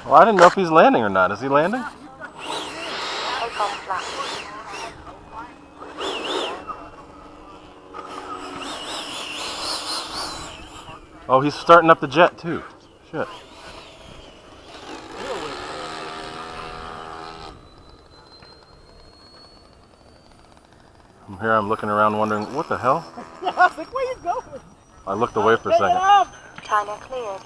Well, I didn't know if he's landing or not. Is he landing? Oh, he's starting up the jet too. Shit. From here I'm looking around wondering, what the hell? I was like, where you going? I looked away for a second. China cleared.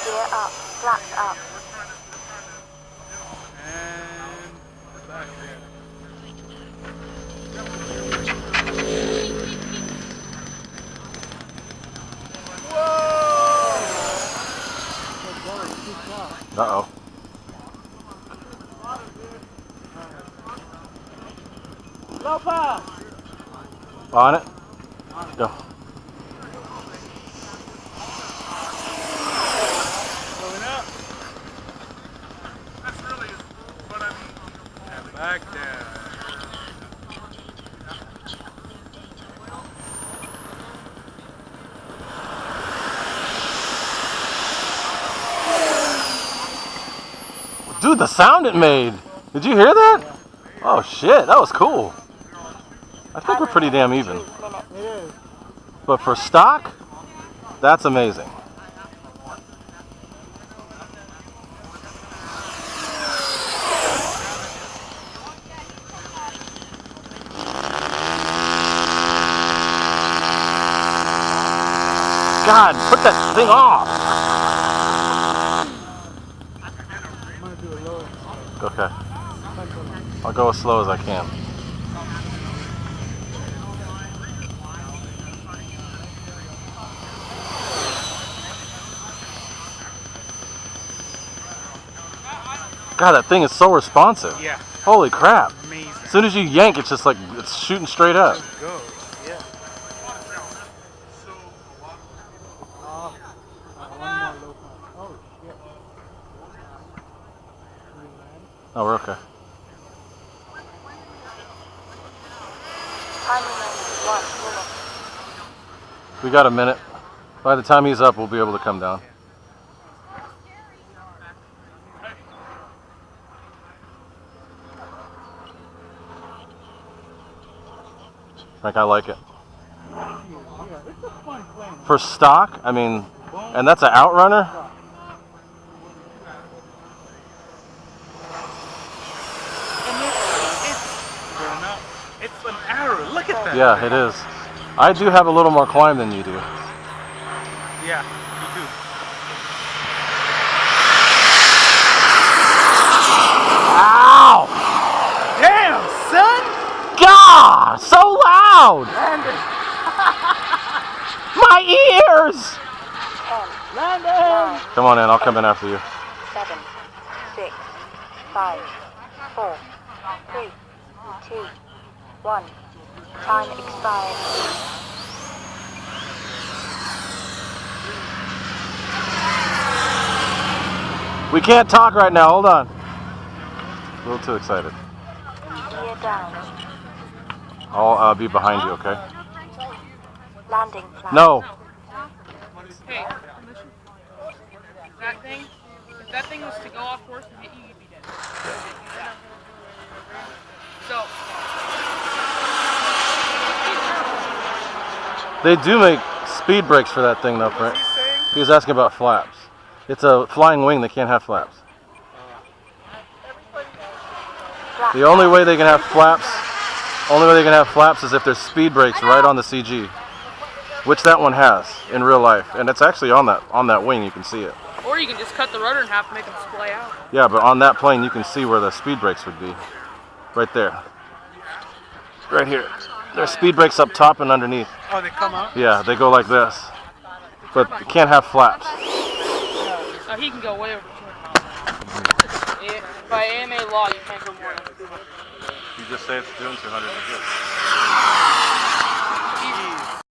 Gear up, flaps up. And back there. Uh-oh. Low power. On it. Go. Going up. That's really what I mean. And back down. Dude, the sound it made. Did you hear that? Oh shit, that was cool. I think we're pretty damn even. It is. But for stock, that's amazing. God, put that thing off. I'm gonna do it low. Okay. I'll go as slow as I can. God, that thing is so responsive. Yeah. Holy crap. Amazing. As soon as you yank, it's just like, it's shooting straight up. Let's go. Yeah. One more low power. Oh shit. Oh, we're okay. Time remaining 1 minute. We got a minute. By the time he's up, we'll be able to come down. Like, I like it. Yeah, it's a fun plane. For stock, I mean, and that's an outrunner. It's an arrow. Look at that. Yeah, it is. I do have a little more climb than you do. Yeah, you do. Ow! Damn, son! God, so loud! Landing! My ears! 10, Landing! Come on in, I'll come in after you. 7, 6, 5, 4, 3, 2, 1. Time expired. We can't talk right now, hold on. A little too excited. Gear down. I'll be behind you, okay? Landing flag. No. Hey, that thing, if that thing was to go off course and hit you, you'd be dead. So, They do make speed brakes for that thing though, Frank. What's he saying? He was asking about flaps. It's a flying wing, they can't have flaps. Flat The only way they can have flaps is if there's speed brakes right on the CG. Which that one has in real life. And it's actually on that wing, you can see it. or you can just cut the rudder in half and make them splay out. Yeah, but on that plane you can see where the speed brakes would be. Right there. Right here. There's speed brakes up top and underneath. Oh, they come out? Yeah, they go like this. But you can't have flaps. Oh, he can go way over 200 miles. By AMA law, you can't go more than 200. You just say it's doing 200.